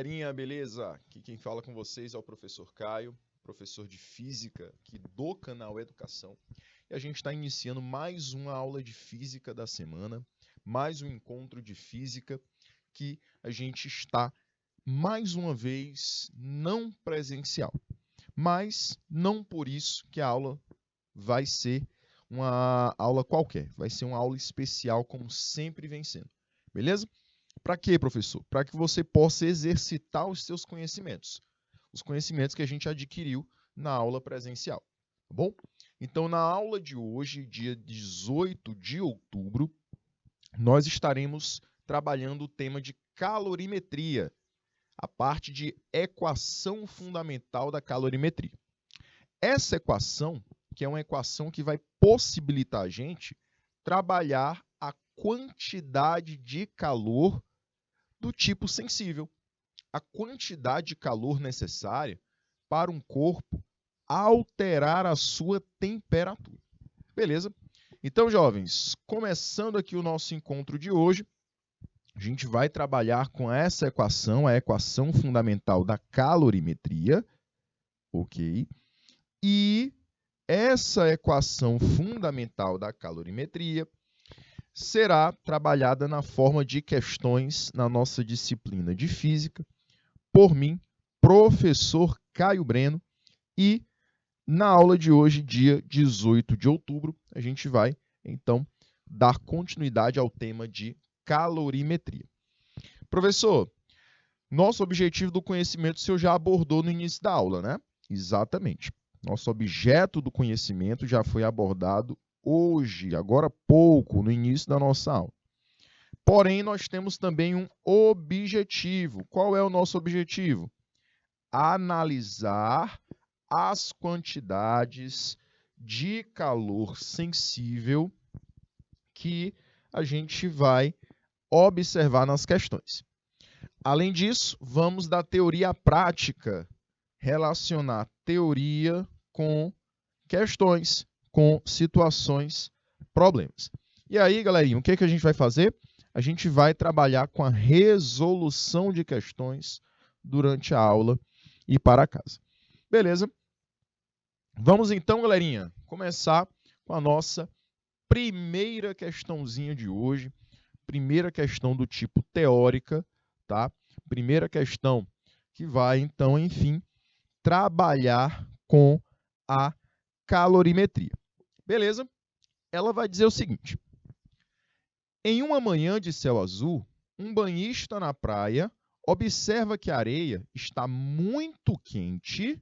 galerinha, beleza? Aqui quem fala com vocês é o professor Caio, professor de Física aqui do canal Educação. E a gente está iniciando mais uma aula de Física da semana, mais um encontro de Física que a gente está, mais uma vez, não presencial. Mas não por isso que a aula vai ser uma aula qualquer, vai ser uma aula especial como sempre vem sendo, beleza? Para quê, professor? Para que você possa exercitar os seus conhecimentos. Os conhecimentos que a gente adquiriu na aula presencial. Tá bom? Então, na aula de hoje, dia 18 de outubro, nós estaremos trabalhando o tema de calorimetria, a parte de equação fundamental da calorimetria. Essa equação, que é uma equação que vai possibilitar a gente trabalhar a quantidade de calor do tipo sensível, a quantidade de calor necessária para um corpo alterar a sua temperatura. Beleza? Então, jovens, começando aqui o nosso encontro de hoje, a gente vai trabalhar com essa equação, a equação fundamental da calorimetria, ok? E essa equação fundamental da calorimetria será trabalhada na forma de questões na nossa disciplina de Física, por mim, professor Caio Breno, e na aula de hoje, dia 18 de outubro, a gente vai, então, dar continuidade ao tema de calorimetria. Professor, nosso objetivo do conhecimento o senhor já abordou no início da aula, né? Exatamente. Nosso objeto do conhecimento já foi abordado hoje, agora há pouco, no início da nossa aula. Porém, nós temos também um objetivo. Qual é o nosso objetivo? Analisar as quantidades de calor sensível que a gente vai observar nas questões. Além disso, vamos da teoria à prática, relacionar teoria com questões, com situações, problemas. E aí, galerinha, o que a gente vai fazer? A gente vai trabalhar com a resolução de questões durante a aula e para casa. Beleza? Vamos então, galerinha, começar com a nossa primeira questãozinha de hoje. Primeira questão do tipo teórica, tá? Primeira questão que vai, então, enfim, trabalhar com a calorimetria. Beleza? Ela vai dizer o seguinte: em uma manhã de céu azul, um banhista na praia observa que a areia está muito quente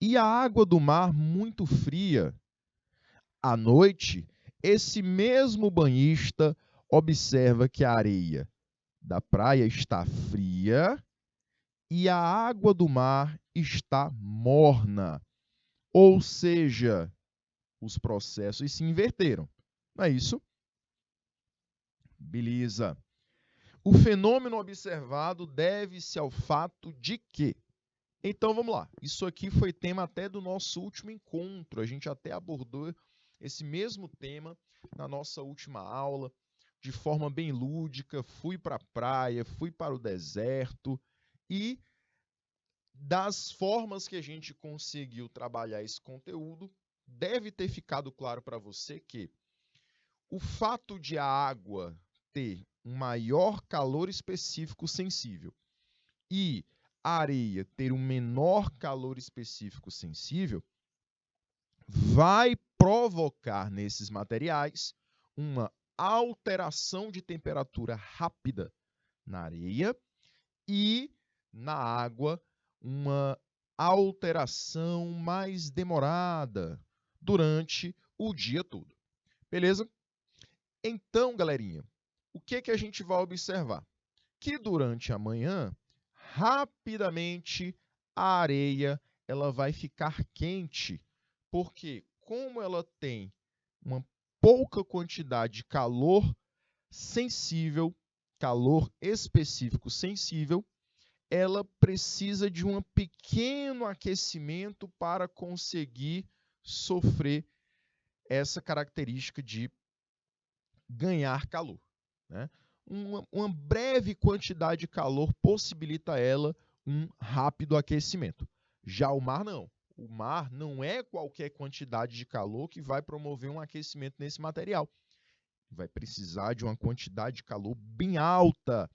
e a água do mar muito fria. À noite, esse mesmo banhista observa que a areia da praia está fria e a água do mar está morna. Ou seja, os processos se inverteram. Não é isso? Beleza. O fenômeno observado deve-se ao fato de que... Então, vamos lá. Isso aqui foi tema até do nosso último encontro. A gente até abordou esse mesmo tema na nossa última aula, de forma bem lúdica. Fui para a praia, fui para o deserto e das formas que a gente conseguiu trabalhar esse conteúdo, deve ter ficado claro para você que o fato de a água ter um maior calor específico sensível e a areia ter um menor calor específico sensível vai provocar nesses materiais uma alteração de temperatura rápida na areia e na água uma alteração mais demorada durante o dia todo. Beleza? Então, galerinha, o que a gente vai observar? Que durante a manhã, rapidamente, a areia ela vai ficar quente, porque como ela tem uma pouca quantidade de calor sensível, calor específico sensível, ela precisa de um pequeno aquecimento para conseguir sofrer essa característica de ganhar calor, né? uma breve quantidade de calor possibilita ela um rápido aquecimento. Já o mar não. O mar não é qualquer quantidade de calor que vai promover um aquecimento nesse material. Vai precisar de uma quantidade de calor bem alta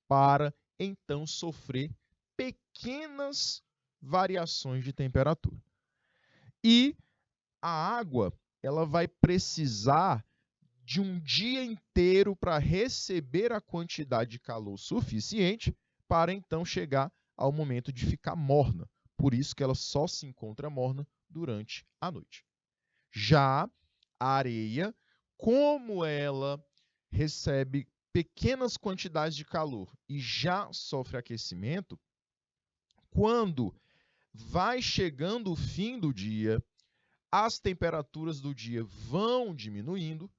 para, então, sofrer pequenas variações de temperatura. E a água, ela vai precisar de um dia inteiro para receber a quantidade de calor suficiente para, então, chegar ao momento de ficar morna. Por isso que ela só se encontra morna durante a noite. Já a areia, como ela recebe pequenas quantidades de calor e já sofre aquecimento, quando vai chegando o fim do dia, as temperaturas do dia vão diminuindo,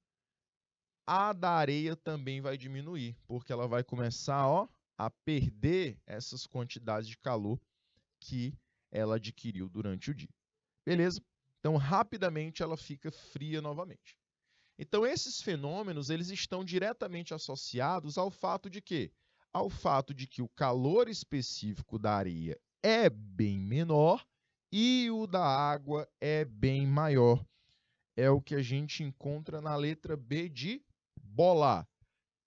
a da areia também vai diminuir, porque ela vai começar a perder essas quantidades de calor que ela adquiriu durante o dia. Beleza? Então, rapidamente, ela fica fria novamente. Então, esses fenômenos eles estão diretamente associados ao fato de quê? Ao fato de que o calor específico da areia é bem menor e o da água é bem maior. É o que a gente encontra na letra B de bola.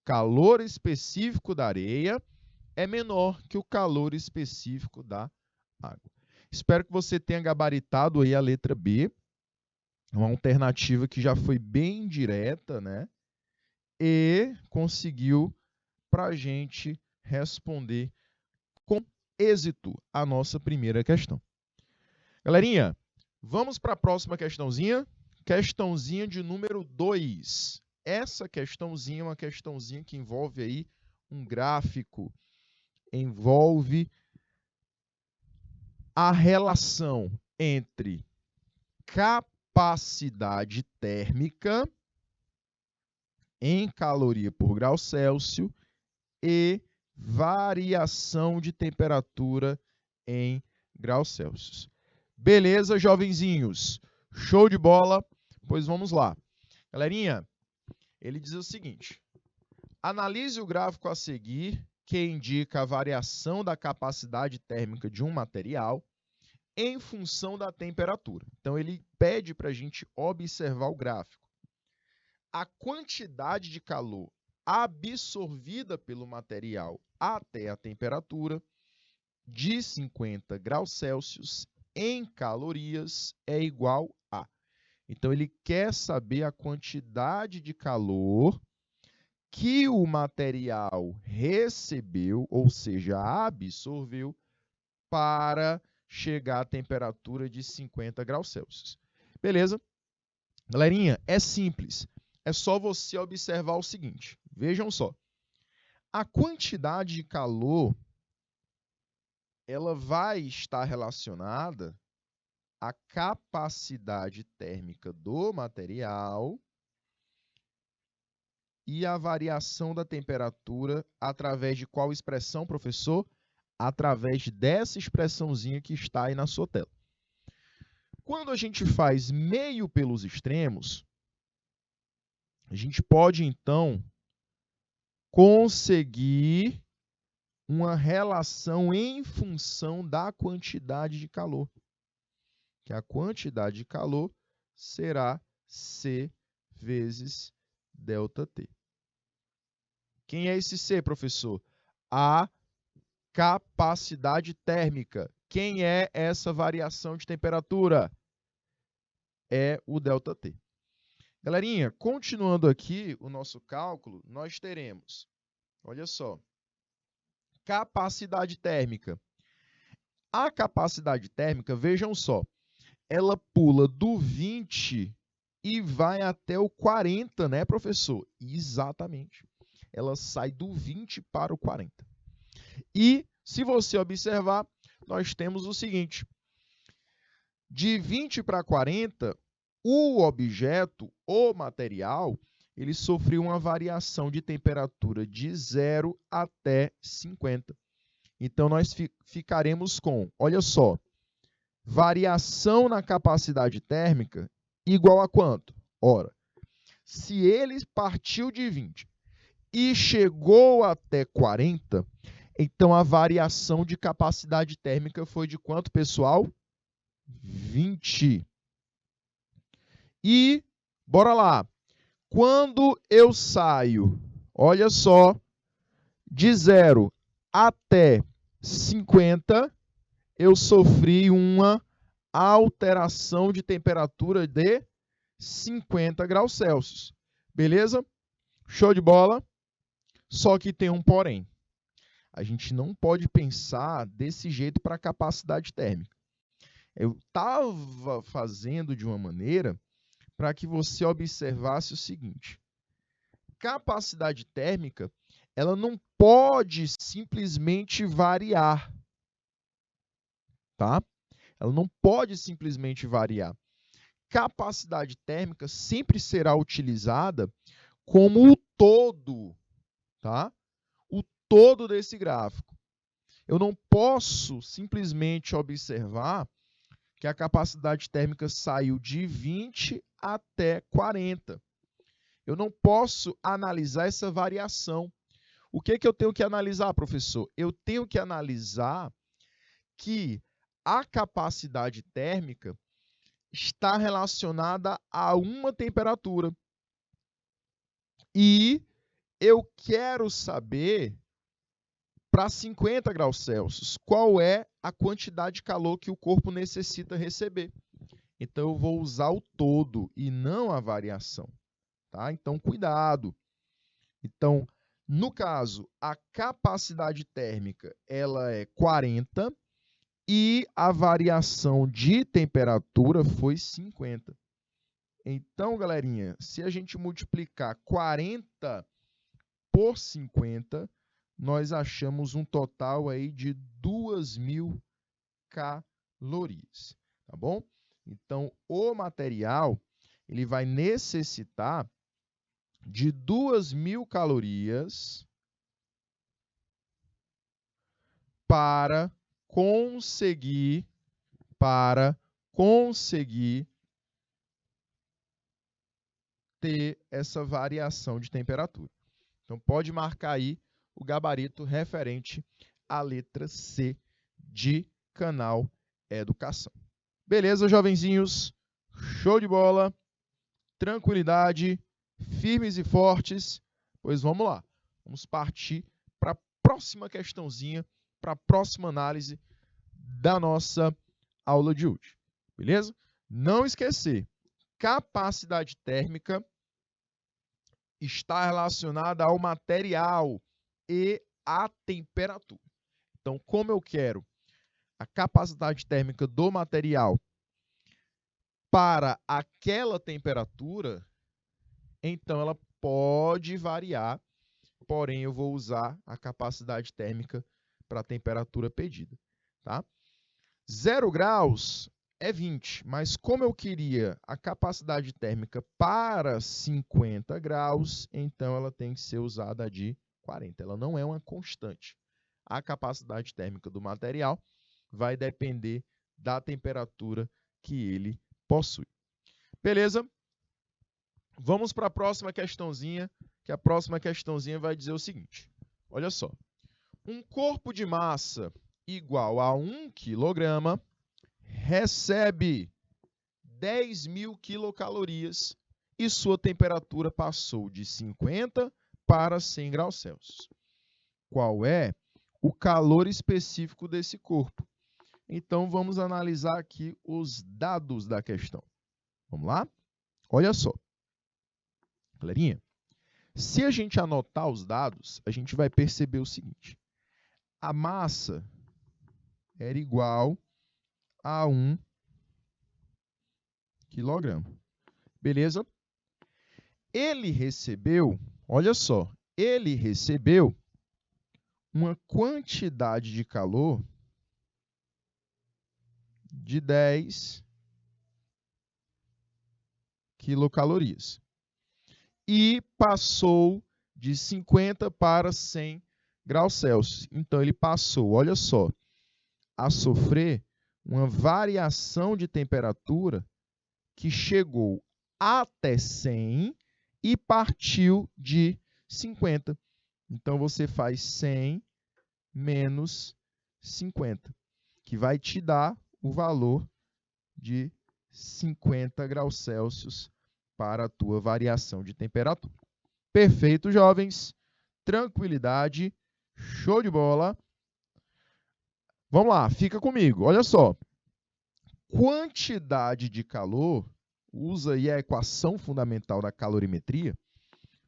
Calor específico da areia é menor que o calor específico da água. Espero que você tenha gabaritado aí a letra B. Uma alternativa que já foi bem direta, né? E conseguiu para a gente responder com êxito a nossa primeira questão. Galerinha, vamos para a próxima questãozinha. Questãozinha de número 2. Essa questãozinha é uma questãozinha que envolve aí um gráfico, envolve a relação entre capacidade térmica em caloria por grau Celsius e variação de temperatura em graus Celsius. Beleza, jovenzinhos? Show de bola? Pois vamos lá. Galerinha, ele diz o seguinte: analise o gráfico a seguir, que indica a variação da capacidade térmica de um material em função da temperatura. Então, ele pede para a gente observar o gráfico. A quantidade de calor absorvida pelo material até a temperatura de 50 graus Celsius em calorias é igual a. Então, ele quer saber a quantidade de calor que o material recebeu, ou seja, absorveu, para chegar à temperatura de 50 graus Celsius. Beleza? Galerinha, é simples. É só você observar o seguinte. Vejam só. A quantidade de calor ela vai estar relacionada à capacidade térmica do material e a variação da temperatura através de qual expressão, professor? Através dessa expressãozinha que está aí na sua tela. Quando a gente faz meio pelos extremos, a gente pode, então, conseguir uma relação em função da quantidade de calor. Que a quantidade de calor será C vezes ΔT. Quem é esse C, professor? A capacidade térmica. Quem é essa variação de temperatura? É o ΔT. Galerinha, continuando aqui o nosso cálculo, nós teremos, olha só, capacidade térmica. A capacidade térmica, vejam só, ela pula do 20 e vai até o 40, né, professor? Exatamente. Ela sai do 20 para o 40. E, se você observar, nós temos o seguinte. De 20 para 40, o objeto, o material, ele sofreu uma variação de temperatura de 0 até 50. Então, nós ficaremos com, olha só, variação na capacidade térmica igual a quanto? Ora, se ele partiu de 20 e chegou até 40, então a variação de capacidade térmica foi de quanto, pessoal? 20. E, bora lá, quando eu saio, olha só, de 0 até 50, eu sofri uma alteração de temperatura de 50 graus Celsius. Beleza? Show de bola? Só que tem um porém. A gente não pode pensar desse jeito para a capacidade térmica. Eu estava fazendo de uma maneira para que você observasse o seguinte. Capacidade térmica, ela não pode simplesmente variar. Tá? Ela não pode simplesmente variar. Capacidade térmica sempre será utilizada como o todo, tá? O todo desse gráfico. Eu não posso simplesmente observar que a capacidade térmica saiu de 20 até 40. Eu não posso analisar essa variação. O que eu tenho que analisar, professor? Eu tenho que analisar que a capacidade térmica está relacionada a uma temperatura. E eu quero saber, para 50 graus Celsius, qual é a quantidade de calor que o corpo necessita receber. Então, eu vou usar o todo e não a variação. Tá? Então, cuidado. Então, no caso, a capacidade térmica ela é 40 e a variação de temperatura foi 50. Então, galerinha, se a gente multiplicar 40 por 50, nós achamos um total aí de 2.000 calorias, tá bom? Então, o material ele vai necessitar de 2.000 calorias para conseguir ter essa variação de temperatura. Então, pode marcar aí o gabarito referente à letra C de canal Educação. Beleza, jovenzinhos? Show de bola? Tranquilidade? Firmes e fortes? Pois vamos lá. Vamos partir para a próxima questãozinha, para a próxima análise da nossa aula de hoje. Beleza? Não esquecer, capacidade térmica está relacionada ao material e à temperatura. Então, como eu quero a capacidade térmica do material para aquela temperatura, então ela pode variar, porém eu vou usar a capacidade térmica para a temperatura pedida. Tá? 0 graus é 20, mas como eu queria a capacidade térmica para 50 graus, então ela tem que ser usada de 40. Ela não é uma constante. A capacidade térmica do material vai depender da temperatura que ele possui. Beleza? Vamos para a próxima questãozinha, que a próxima questãozinha vai dizer o seguinte. Olha só. Um corpo de massa igual a 1 kg recebe 10.000 quilocalorias e sua temperatura passou de 50 para 100 graus Celsius. Qual é o calor específico desse corpo? Então, vamos analisar aqui os dados da questão. Vamos lá? Olha só. Galerinha, se a gente anotar os dados, a gente vai perceber o seguinte. A massa era igual a 1 quilograma. Beleza? Ele recebeu, olha só, ele recebeu uma quantidade de calor de 10 quilocalorias. E passou de 50 para 100 graus Celsius. Então, ele passou, olha só, a sofrer uma variação de temperatura que chegou até 100 e partiu de 50. Então, você faz 100 menos 50, que vai te dar o valor de 50 graus Celsius para a tua variação de temperatura. Perfeito, jovens. Tranquilidade. Show de bola. Vamos lá, fica comigo. Olha só. Quantidade de calor, usa aí a equação fundamental da calorimetria.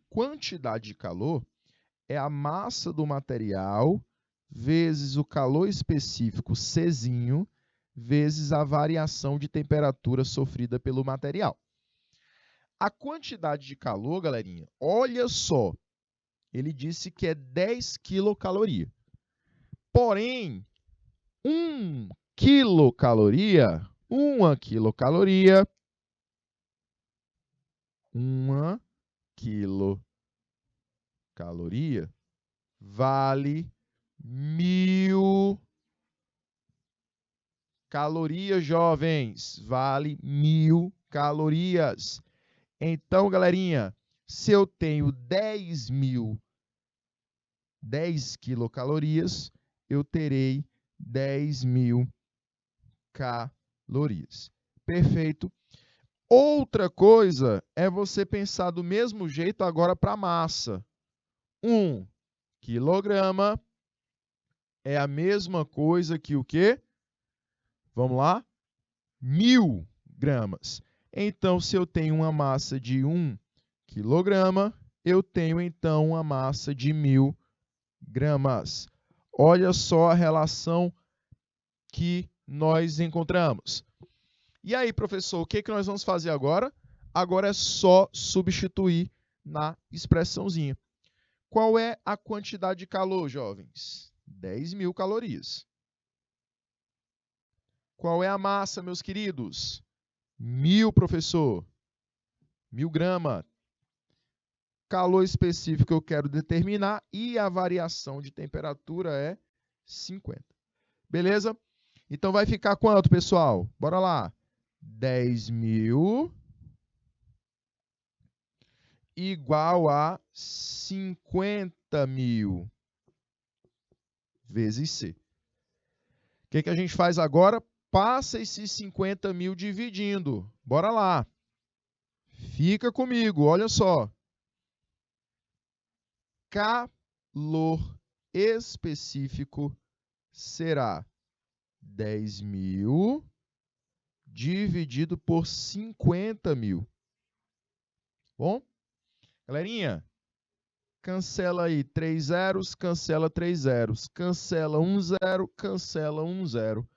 Quantidade de calor é a massa do material vezes o calor específico Czinho vezes a variação de temperatura sofrida pelo material. A quantidade de calor, galerinha, olha só, ele disse que é 10 quilocaloria. Porém, 1 quilocaloria, uma quilocaloria vale 1000 calorias, jovens. Vale 1000 calorias. Então, galerinha, se eu tenho 10 quilocalorias, eu terei 10.000 calorias. Perfeito. Outra coisa é você pensar do mesmo jeito agora para a massa. 1 quilograma é a mesma coisa que o quê? Vamos lá? 1000 gramas. Então, se eu tenho uma massa de 1 quilograma, eu tenho, então, uma massa de 1000 gramas. Olha só a relação que nós encontramos. E aí, professor, o que nós vamos fazer agora? Agora é só substituir na expressãozinha. Qual é a quantidade de calor, jovens? 10.000 calorias. Qual é a massa, meus queridos? 1000, professor. 1000 gramas. Calor específico que eu quero determinar e a variação de temperatura é 50. Beleza? Então, vai ficar quanto, pessoal? Bora lá. 10.000 igual a 50.000 vezes C. O que a gente faz agora? Passa esses 50.000 dividindo. Bora lá. Fica comigo, olha só. Calor específico será 10.000 dividido por 50.000. Bom? Galerinha, cancela aí 3 zeros, cancela 3 zeros. Cancela 1 zero, cancela 1 zero.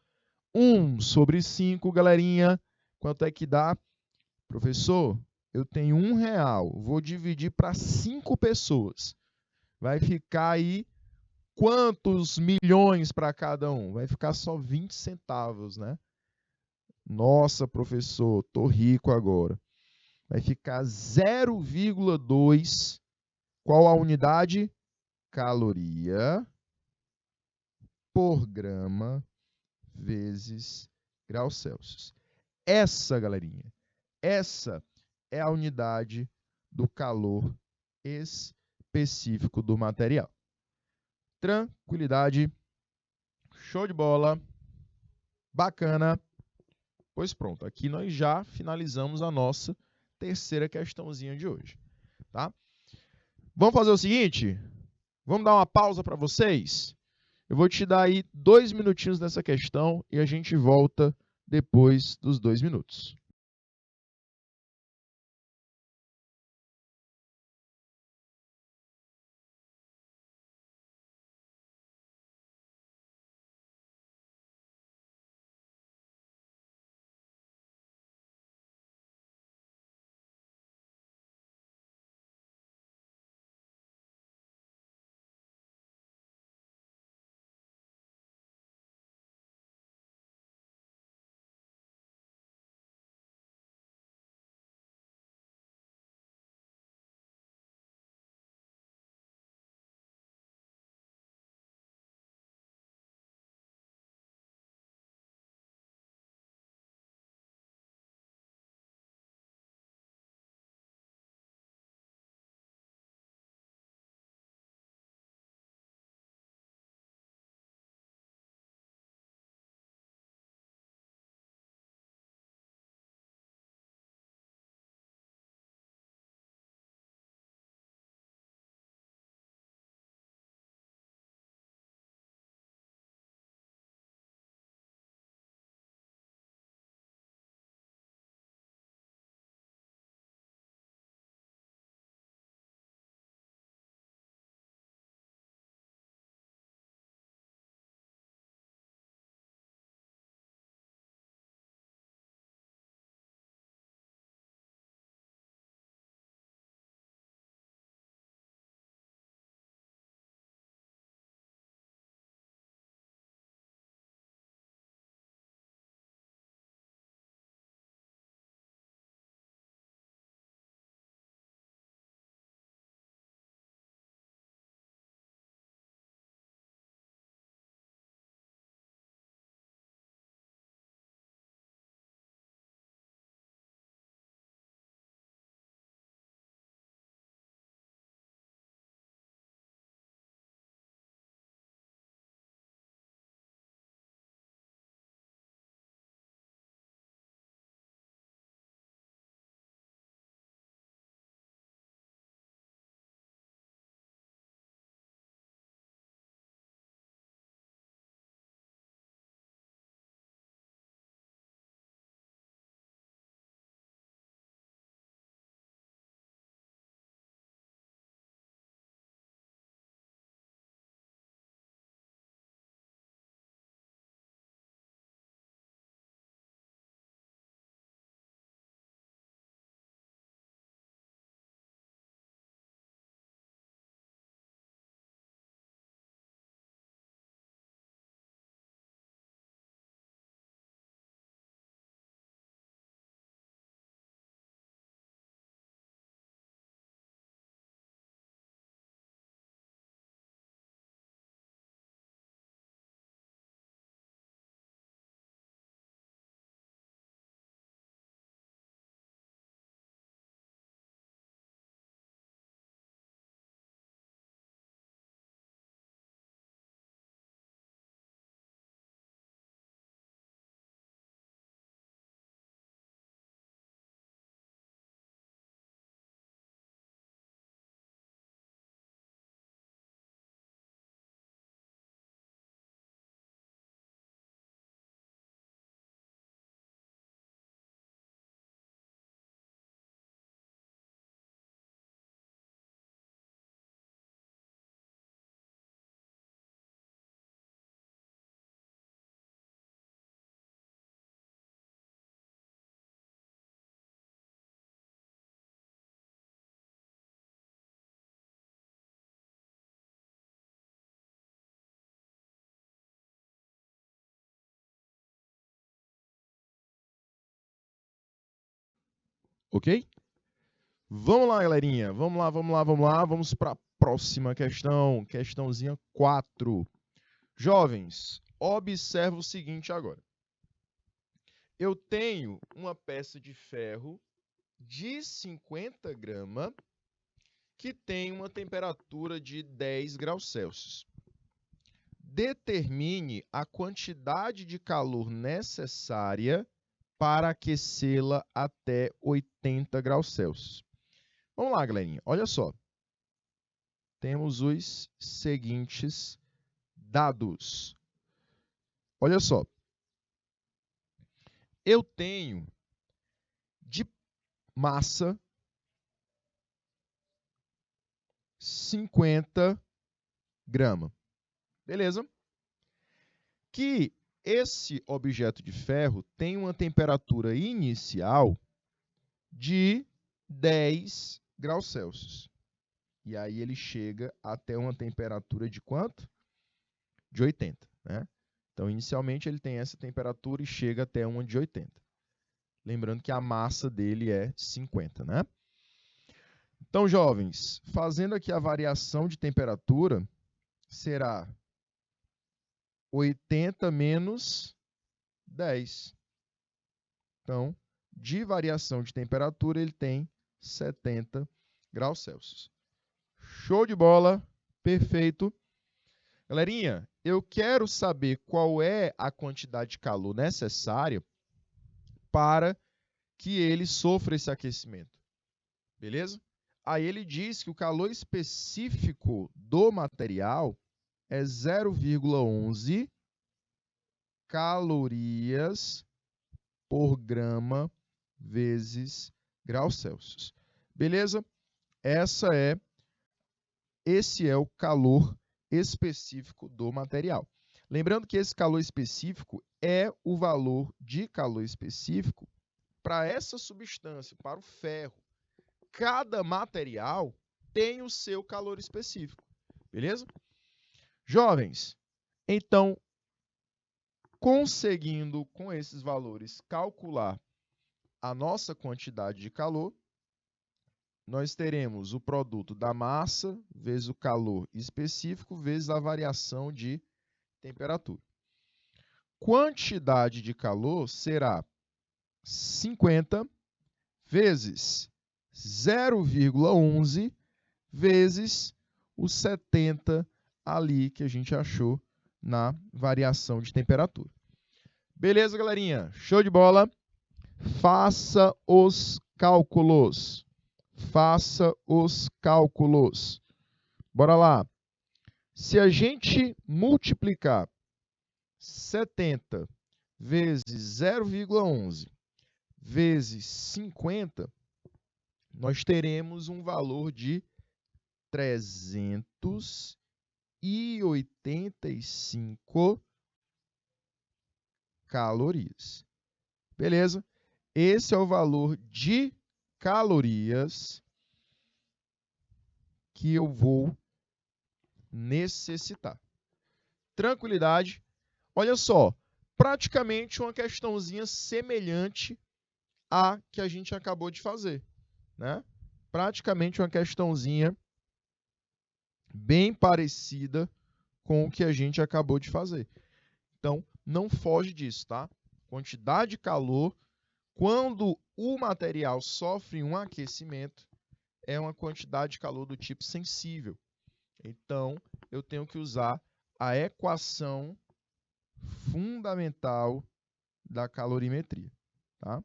1 sobre 5, galerinha. Quanto é que dá? Professor, eu tenho R$1. Vou dividir para 5 pessoas. Vai ficar aí quantos milhões para cada um? Vai ficar só 20 centavos, né? Nossa, professor, tô rico agora. Vai ficar 0,2. Qual a unidade? Caloria por grama vezes graus Celsius. Essa, galerinha, essa é a unidade do calor específico do material. Tranquilidade. Show de bola. Bacana. Pois pronto, aqui nós já finalizamos a nossa terceira questãozinha de hoje, tá? Vamos fazer o seguinte? Vamos dar uma pausa para vocês? Eu vou te dar aí 2 minutinhos nessa questão e a gente volta depois dos 2 minutos. Ok? Vamos lá, galerinha. Vamos lá. Vamos para a próxima questão. Questãozinha 4. Jovens, observa o seguinte agora. Eu tenho uma peça de ferro de 50 gramas que tem uma temperatura de 10 graus Celsius. Determine a quantidade de calor necessária para aquecê-la até 80 graus Celsius. Vamos lá, galerinha. Olha só. Temos os seguintes dados. Olha só. Eu tenho de massa 50 gramas. Beleza? Que esse objeto de ferro tem uma temperatura inicial de 10 graus Celsius. E aí ele chega até uma temperatura de quanto? De 80, né? Então, inicialmente, ele tem essa temperatura e chega até uma de 80. Lembrando que a massa dele é 50, né? Então, jovens, fazendo aqui a variação de temperatura, será 80 menos 10. Então, de variação de temperatura, ele tem 70 graus Celsius. Show de bola, perfeito. Galerinha, eu quero saber qual é a quantidade de calor necessária para que ele sofra esse aquecimento. Beleza? Aí ele diz que o calor específico do material é 0,11 calorias por grama vezes graus Celsius. Beleza? Esse é o calor específico do material. Lembrando que esse calor específico é o valor de calor específico para essa substância, para o ferro. Cada material tem o seu calor específico. Beleza? Jovens, então, conseguindo com esses valores calcular a nossa quantidade de calor, nós teremos o produto da massa vezes o calor específico vezes a variação de temperatura. Quantidade de calor será 50 vezes 0,11 vezes os 70 ali que a gente achou na variação de temperatura. Beleza, galerinha? Show de bola? Faça os cálculos. Faça os cálculos. Bora lá. Se a gente multiplicar 70 vezes 0,11 vezes 50, nós teremos um valor de 385 calorias. Beleza? Esse é o valor de calorias que eu vou necessitar. Tranquilidade. Olha só, praticamente uma questãozinha semelhante à que a gente acabou de fazer, né? Praticamente uma questãozinha bem parecida com o que a gente acabou de fazer. Então, não foge disso, tá? Quantidade de calor, quando o material sofre um aquecimento, é uma quantidade de calor do tipo sensível. Então, eu tenho que usar a equação fundamental da calorimetria, tá?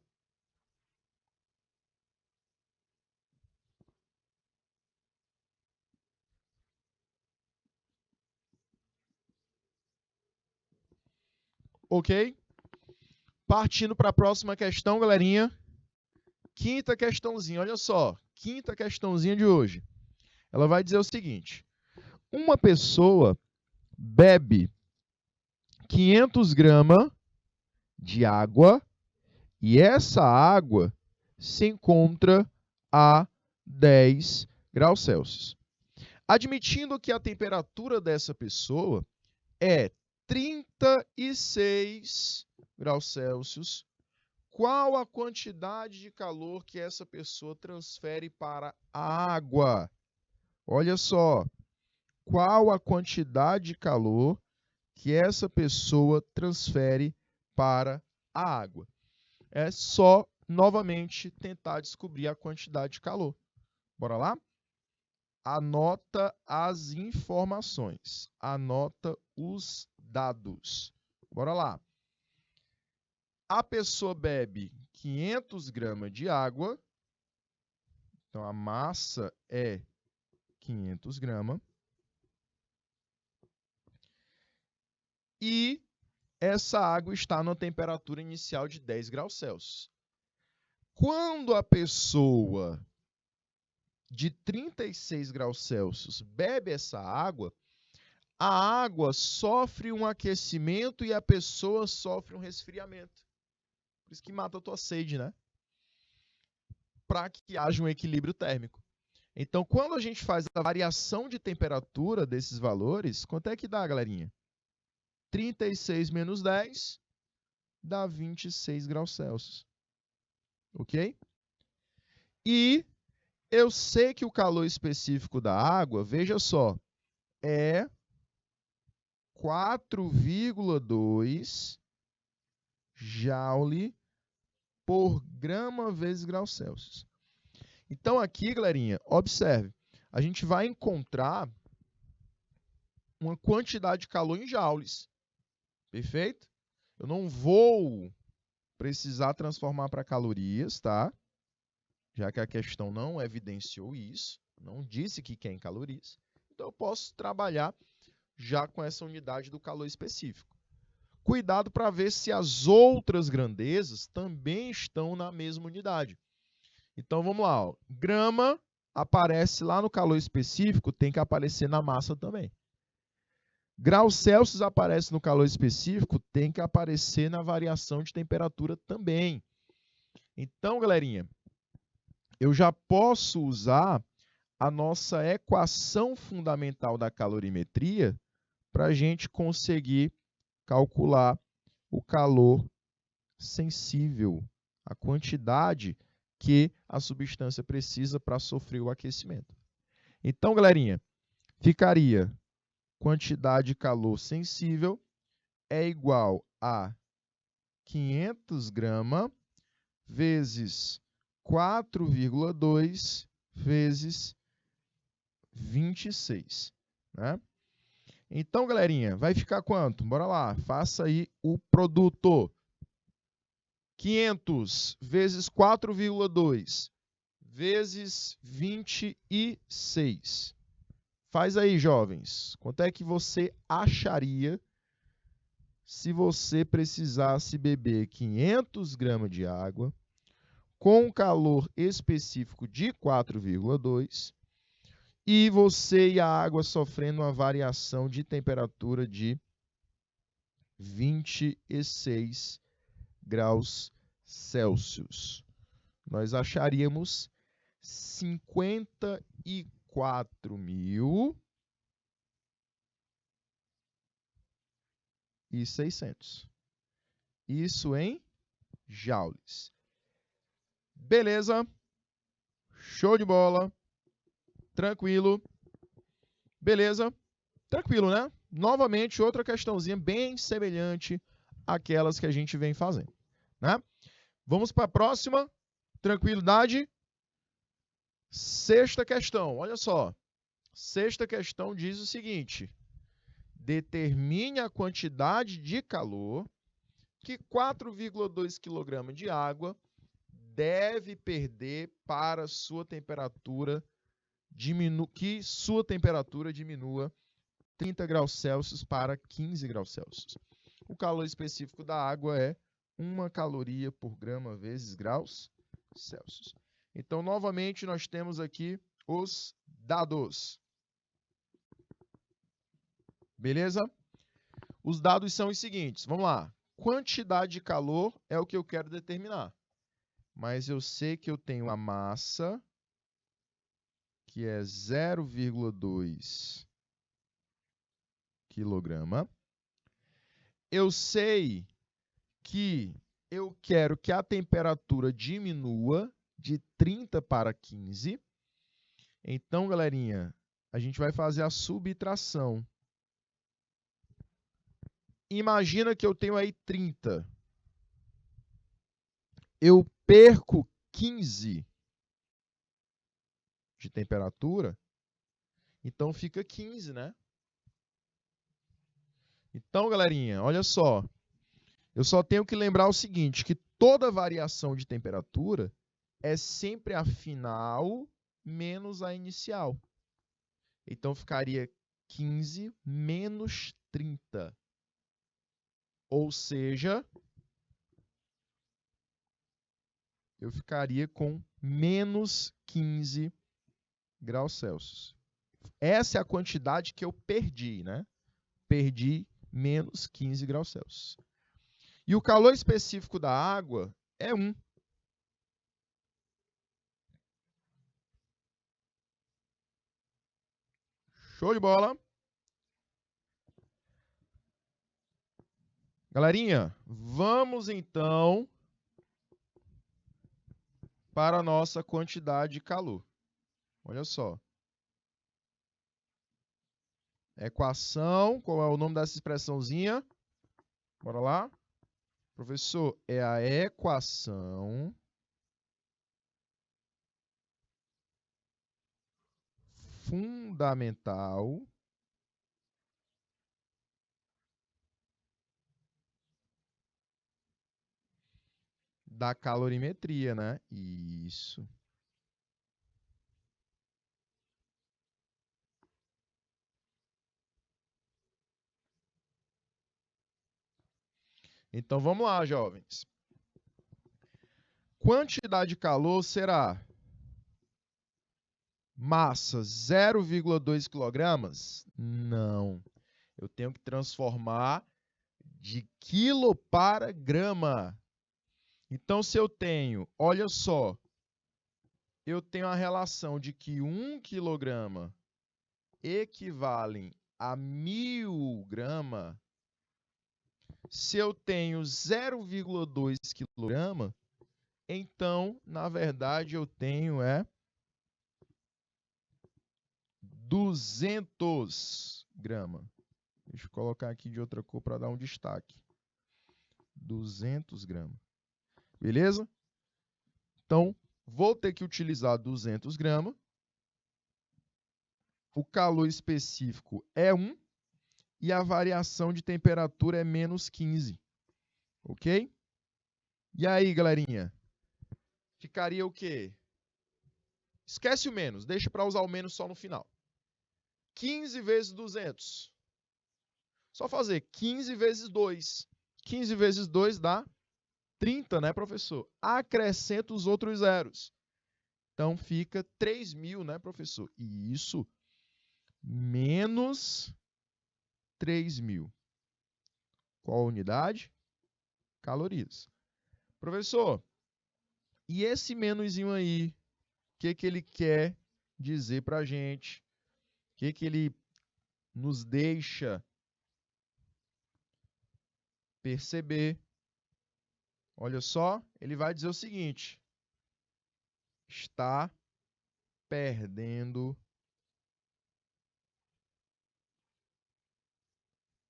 Ok? Partindo para a próxima questão, galerinha. Quinta questãozinha, olha só. Quinta questãozinha de hoje. Ela vai dizer o seguinte. Uma pessoa bebe 500 gramas de água e essa água se encontra a 10 graus Celsius. Admitindo que a temperatura dessa pessoa é 36 graus Celsius, qual a quantidade de calor que essa pessoa transfere para a água? Olha só, qual a quantidade de calor que essa pessoa transfere para a água? É só, novamente, tentar descobrir a quantidade de calor. Bora lá? Anota as informações, anota os dados. Bora lá. A pessoa bebe 500 gramas de água, então a massa é 500 gramas, e essa água está na temperatura inicial de 10 graus Celsius. Quando a pessoa de 36 graus Celsius bebe essa água, a água sofre um aquecimento e a pessoa sofre um resfriamento. Por isso que mata a tua sede, né? Para que haja um equilíbrio térmico. Então, quando a gente faz a variação de temperatura desses valores, quanto é que dá, galerinha? 36 menos 10 dá 26 graus Celsius. Ok? E eu sei que o calor específico da água, veja só, é 4,2 joule por grama vezes graus Celsius. Então aqui, galerinha, observe, a gente vai encontrar uma quantidade de calor em joules. Perfeito? Eu não vou precisar transformar para calorias, tá? Já que a questão não evidenciou isso, não disse que quer em calorias. Então eu posso trabalhar já com essa unidade do calor específico. Cuidado para ver se as outras grandezas também estão na mesma unidade. Então vamos lá, ó. Grama aparece lá no calor específico, tem que aparecer na massa também. Graus Celsius aparece no calor específico, tem que aparecer na variação de temperatura também. Então, galerinha, eu já posso usar a nossa equação fundamental da calorimetria para a gente conseguir calcular o calor sensível, a quantidade que a substância precisa para sofrer o aquecimento. Então, galerinha, ficaria quantidade de calor sensível é igual a 500 gramas vezes 4,2 vezes 26, né? Então, galerinha, vai ficar quanto? Bora lá, faça aí o produto. 500 vezes 4,2 vezes 26. Faz aí, jovens. Quanto é que você acharia se você precisasse beber 500 gramas de água com um calor específico de 4,2 e você e a água sofrendo uma variação de temperatura de 26 graus Celsius? Nós acharíamos 54.600. Isso em joules. Beleza? Show de bola. Tranquilo. Beleza? Tranquilo, né? Novamente, outra questãozinha bem semelhante àquelas que a gente vem fazendo, né? Vamos para a próxima. Tranquilidade. Sexta questão. Olha só. Sexta questão diz o seguinte: determine a quantidade de calor que 4,2 kg de água deve perder para sua temperatura que sua temperatura diminua 30 graus Celsius para 15 graus Celsius. O calor específico da água é 1 caloria por grama vezes graus Celsius. Então, novamente, nós temos aqui os dados. Beleza? Os dados são os seguintes. Vamos lá. Quantidade de calor é o que eu quero determinar. Mas eu sei que eu tenho a massa, que é 0,2 quilograma. Eu sei que eu quero que a temperatura diminua de 30 para 15. Então, galerinha, a gente vai fazer a subtração. Imagina que eu tenho aí 30. Eu perco 15 de temperatura, então fica 15, né? Então, galerinha, olha só. Eu só tenho que lembrar o seguinte, que toda variação de temperatura é sempre a final menos a inicial. Então, ficaria 15 menos 30. Ou seja, eu ficaria com menos 15 graus Celsius. Essa é a quantidade que eu perdi, né? Perdi menos 15 graus Celsius. E o calor específico da água é 1. Show de bola. Galerinha, vamos então para a nossa quantidade de calor. Olha só. Equação, qual é o nome dessa expressãozinha? Bora lá. Professor, é a equação fundamental da calorimetria, né? Isso. Então, vamos lá, jovens. Quantidade de calor será massa 0,2 kg? Não. Eu tenho que transformar de quilo para grama. Então, se eu tenho, olha só, eu tenho a relação de que 1 kg equivale a 1000 gramas. Se eu tenho 0,2 kg, então, na verdade, eu tenho 200 gramas. Deixa eu colocar aqui de outra cor para dar um destaque. 200 gramas. Beleza? Então, vou ter que utilizar 200 gramas. O calor específico é 1 e a variação de temperatura é menos 15. Ok? E aí, galerinha? Ficaria o quê? Esquece o menos, deixa para usar o menos só no final. 15 vezes 200. Só fazer 15 vezes 2. 15 vezes 2 dá 30, né, professor? Acrescenta os outros zeros. Então, fica 3.000, né, professor? E isso, menos 3.000. Qual a unidade? Calorias. Professor, e esse menuzinho aí, o que ele quer dizer para a gente? O que ele nos deixa perceber? Olha só, ele vai dizer o seguinte: está perdendo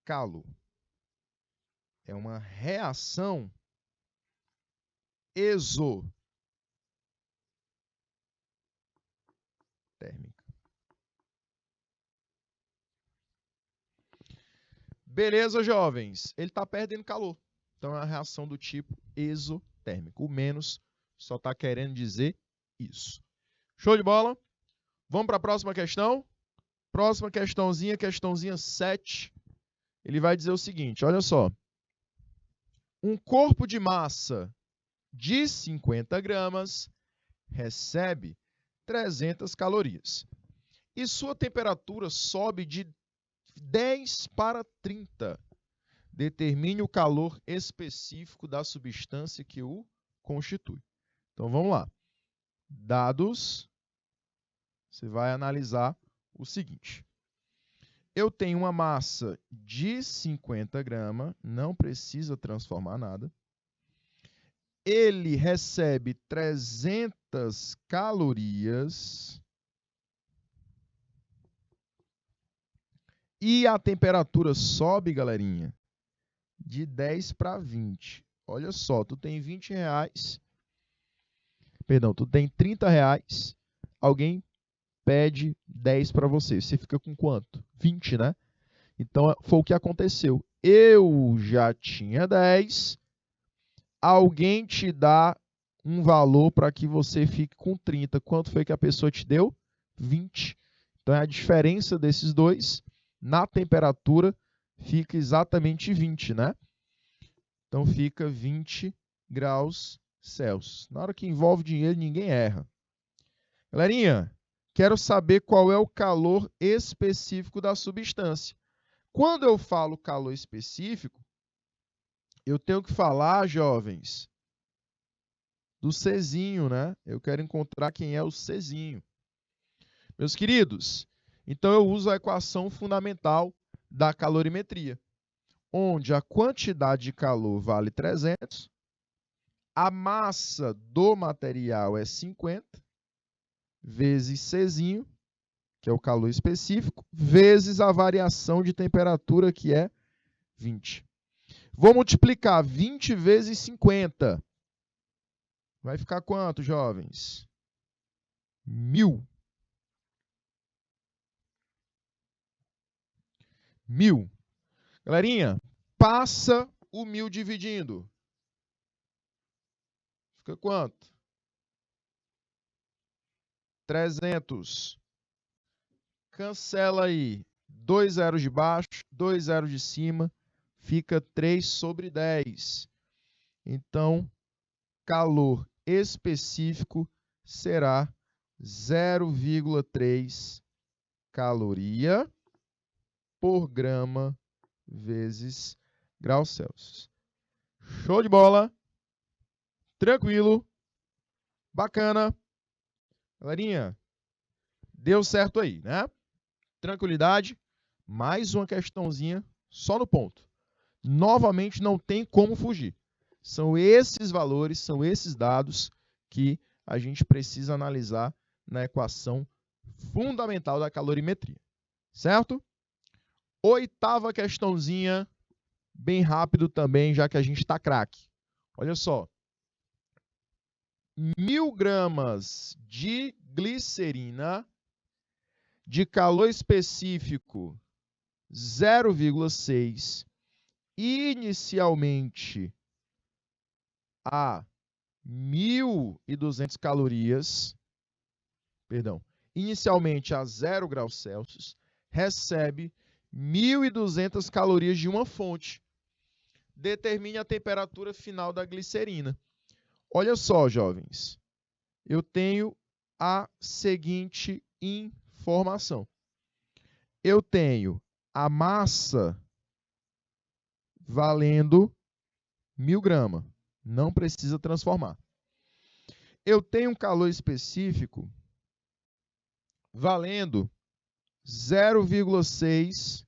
calor. É uma reação exotérmica. Beleza, jovens? Ele está perdendo calor. Então, é uma reação do tipo exotérmico. O menos só está querendo dizer isso. Show de bola? Vamos para a próxima questão? Próxima questãozinha, questãozinha 7. Ele vai dizer o seguinte, olha só. Um corpo de massa de 50 gramas recebe 300 calorias. E sua temperatura sobe de 10 para 30. Determine o calor específico da substância que o constitui. Então, vamos lá. Dados. Você vai analisar o seguinte. Eu tenho uma massa de 50 gramas, não precisa transformar nada. ele recebe 300 calorias e a temperatura sobe, galerinha, de 10 para 20. Olha só, tu tem R$20, perdão, tu tem R$30, alguém pede 10 para você. Você fica com quanto? 20, né? Então, foi o que aconteceu. Eu já tinha 10, alguém te dá um valor para que você fique com 30. Quanto foi que a pessoa te deu? 20. Então, a diferença desses dois, na temperatura, fica exatamente 20, né? Então, fica 20 graus Celsius. Na hora que envolve dinheiro, ninguém erra. Galerinha, quero saber qual é o calor específico da substância. Quando eu falo calor específico, eu tenho que falar, jovens, do Czinho, né? Eu quero encontrar quem é o Czinho. Meus queridos, então eu uso a equação fundamental da calorimetria, onde a quantidade de calor vale 300, a massa do material é 50, vezes Czinho, que é o calor específico, vezes a variação de temperatura, que é 20. Vou multiplicar 20 vezes 50. Vai ficar quanto, jovens? 1000. 1000. Galerinha, passa o 1000 dividindo. Fica quanto? 300. Cancela aí. 2 zeros de baixo, 2 zeros de cima. Fica 3 sobre 10. Então, calor específico será 0,3 caloria por grama vezes graus Celsius. Show de bola! Tranquilo! Bacana! Galerinha, deu certo aí, né? Tranquilidade. Mais uma questãozinha só no ponto. Novamente, não tem como fugir. São esses valores, são esses dados que a gente precisa analisar na equação fundamental da calorimetria. Certo? Oitava questãozinha, bem rápido também, já que a gente está craque. Olha só. 1000 gramas de glicerina de calor específico 0,6, inicialmente a 1.200 calorias, perdão, inicialmente a 0 graus Celsius, recebe 1.200 calorias de uma fonte. Determine a temperatura final da glicerina. Olha só, jovens, eu tenho a seguinte informação. Eu tenho a massa valendo 1000 gramas. Não precisa transformar. Eu tenho um calor específico valendo 0,6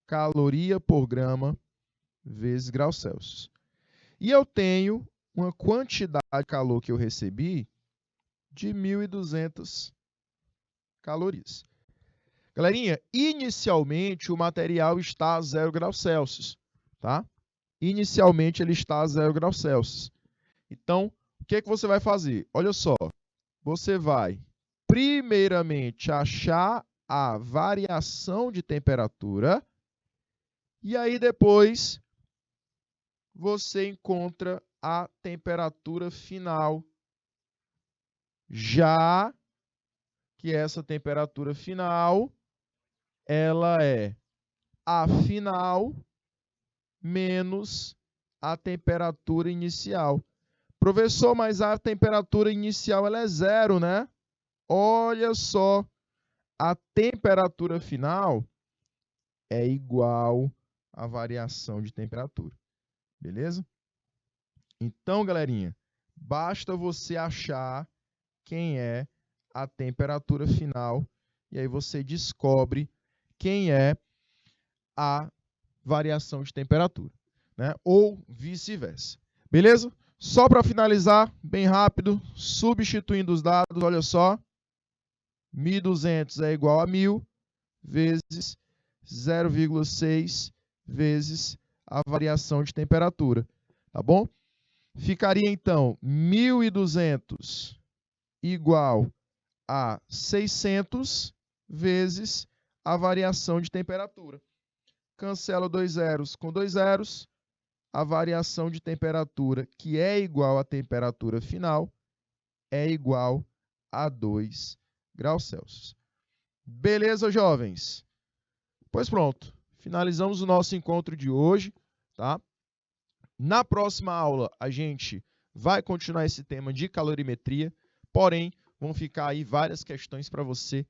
caloria por grama vezes graus Celsius. E eu tenho uma quantidade de calor que eu recebi de 1.200 calorias. Galerinha, inicialmente o material está a 0 graus Celsius, tá? Inicialmente ele está a 0 graus Celsius. Então, o que é que você vai fazer? Olha só, você vai primeiramente achar a variação de temperatura e aí depois você encontra a temperatura final, já que essa temperatura final ela é a final menos a temperatura inicial. Professor, mas a temperatura inicial ela é 0, né? Olha só, a temperatura final é igual à variação de temperatura. Beleza? Então, galerinha, basta você achar quem é a temperatura final e aí você descobre quem é a variação de temperatura, né? Ou vice-versa. Beleza? Só para finalizar, bem rápido, substituindo os dados, olha só. 1.200 é igual a 1.000 vezes 0,6 vezes a variação de temperatura, tá bom? Ficaria, então, 1.200 igual a 600 vezes a variação de temperatura. Cancela 2 zeros com 2 zeros. A variação de temperatura, que é igual à temperatura final, é igual a 2 graus Celsius. Beleza, jovens? Pois pronto, finalizamos o nosso encontro de hoje, tá? Na próxima aula, a gente vai continuar esse tema de calorimetria, porém, vão ficar aí várias questões para você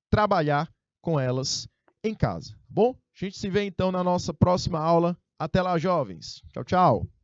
trabalhar com elas em casa, tá bom? A gente se vê, então, na nossa próxima aula. Até lá, jovens. Tchau, tchau.